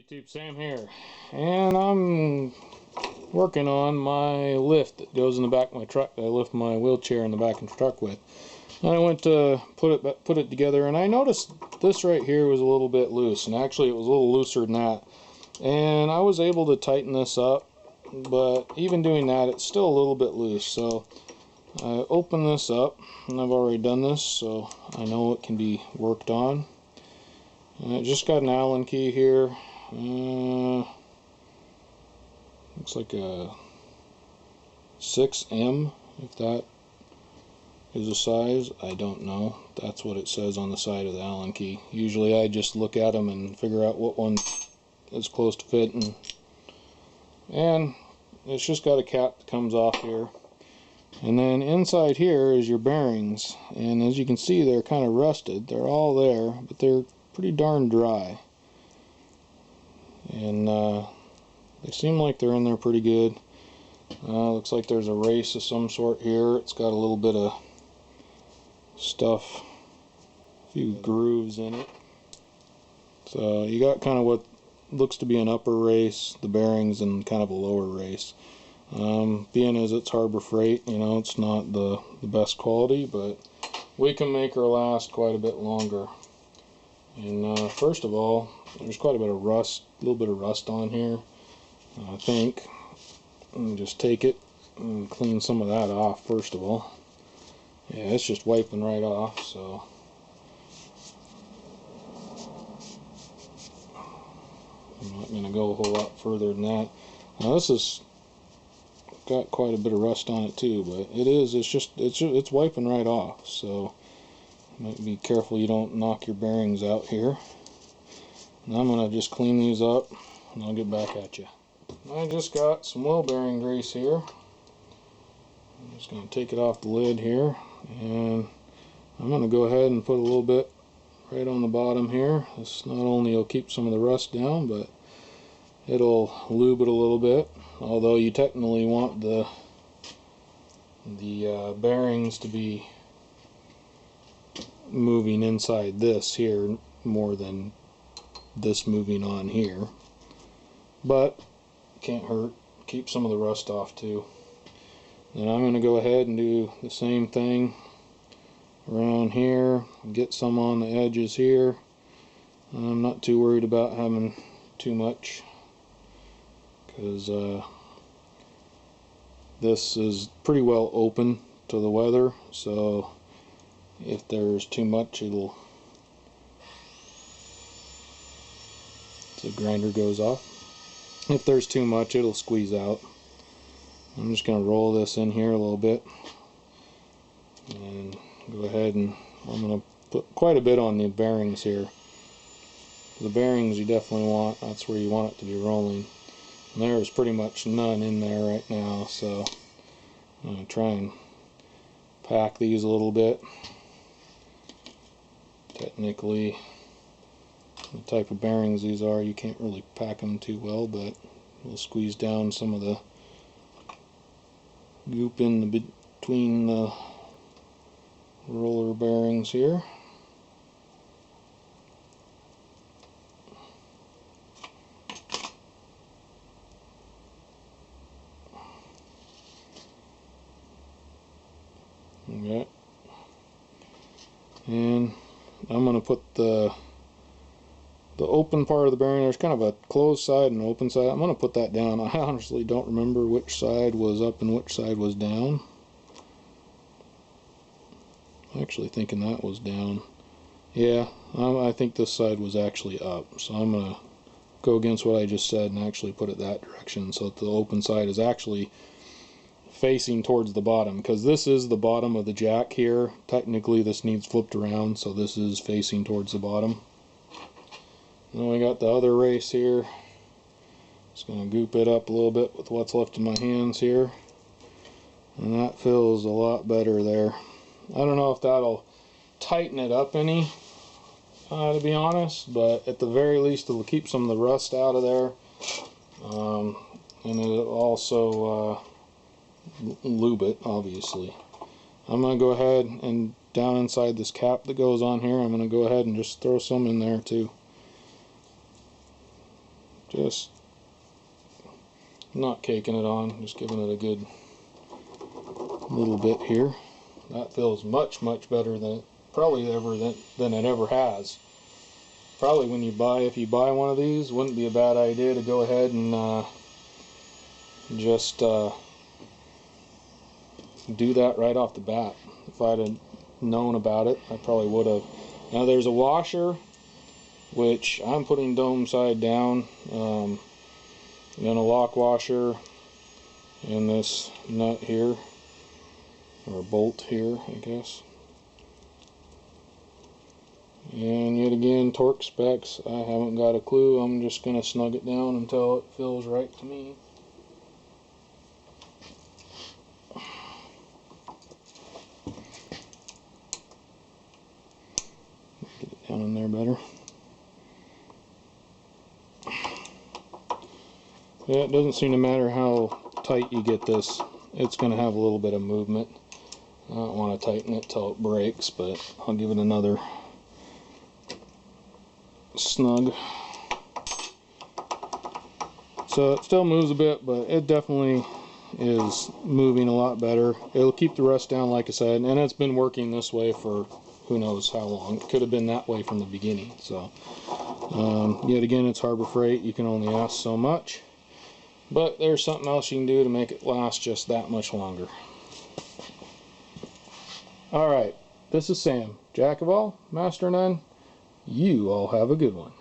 YouTube, Sam here, and I'm working on my lift that goes in the back of my truck that I lift my wheelchair in the back of the truck with. I went to put it together, and I noticed this right here was a little bit loose, and actually it was a little looser than that. And I was able to tighten this up, but even doing that, it's still a little bit loose. So I open this up, and I've already done this, so I know it can be worked on. And I just got an Allen key here. Looks like a 6M, if that is a size. I don't know. That's what it says on the side of the Allen key. Usually I just look at them and figure out what one is close to fitting. And it's just got a cap that comes off here. And then inside here is your bearings. And as you can see, they're kind of rusted. They're all there, but they're pretty darn dry. And they seem like they're in there pretty good. Looks like there's a race of some sort here. It's got a little bit of stuff, a few grooves in it. So you got kind of what looks to be an upper race, the bearings, and kind of a lower race. Being as it's Harbor Freight, you know, it's not the best quality, but we can make her last quite a bit longer. And first of all, there's quite a bit of rust, a little bit of rust on here. I think and just take it and clean some of that off first of all. Yeah, it's just wiping right off, so I'm not going to go a whole lot further than that. Now this has got quite a bit of rust on it too, but it's wiping right off, so might be careful you don't knock your bearings out here. And I'm going to just clean these up and I'll get back at you. I just got some wheel bearing grease here. I'm just going to take it off the lid here, and I'm going to go ahead and put a little bit right on the bottom here. This not only will keep some of the rust down, but it'll lube it a little bit, although you technically want the bearings to be moving inside this here more than this moving on here, but can't hurt. Keep some of the rust off too. Then I'm going to go ahead and do the same thing around here, get some on the edges here. I'm not too worried about having too much, because this is pretty well open to the weather, so if there's too much, the grinder goes off. If there's too much, it'll squeeze out. I'm just going to roll this in here a little bit and go ahead, and I'm going to put quite a bit on the bearings here. The bearings you definitely want, that's where you want it to be rolling. And there's pretty much none in there right now, so I'm going to try and pack these a little bit. Technically, the type of bearings these are, you can't really pack them too well, but we'll squeeze down some of the goop in between the roller bearings here. Okay. And I'm going to put the open part of the bearing. There's kind of a closed side and an open side. I'm going to put that down. I honestly don't remember which side was up and which side was down. I'm actually thinking that was down. Yeah, I think this side was actually up. So I'm going to go against what I just said and actually put it that direction, so that the open side is actually facing towards the bottom, because this is the bottom of the jack here. Technically this needs flipped around, so this is facing towards the bottom. Then we got the other race here. Just going to goop it up a little bit with what's left in my hands here, and that feels a lot better there. I don't know if that'll tighten it up any, to be honest, but at the very least it'll keep some of the rust out of there, and it'll also lube it, obviously. I'm going to go ahead and down inside this cap that goes on here, I'm going to go ahead and just throw some in there too. Just not caking it on, just giving it a good little bit here. That feels much better than than it ever has. Probably when if you buy one of these, wouldn't be a bad idea to go ahead and just do that right off the bat. If I'd have known about it, I probably would have. Now there's a washer, which I'm putting dome side down, and a lock washer in this nut here, or bolt here, I guess. And yet again, torque specs, I haven't got a clue. I'm just going to snug it down until it feels right to me. Get it down in there better. Yeah, it doesn't seem to matter how tight you get this, it's going to have a little bit of movement. I don't want to tighten it till it breaks, but I'll give it another snug. So it still moves a bit, but it definitely is moving a lot better. It'll keep the rust down, like I said, and it's been working this way for who knows how long. It could have been that way from the beginning. So yet again, it's Harbor Freight. You can only ask so much, but there's something else you can do to make it last just that much longer. Alright, this is Sam, Jack of all, master of none. You all have a good one.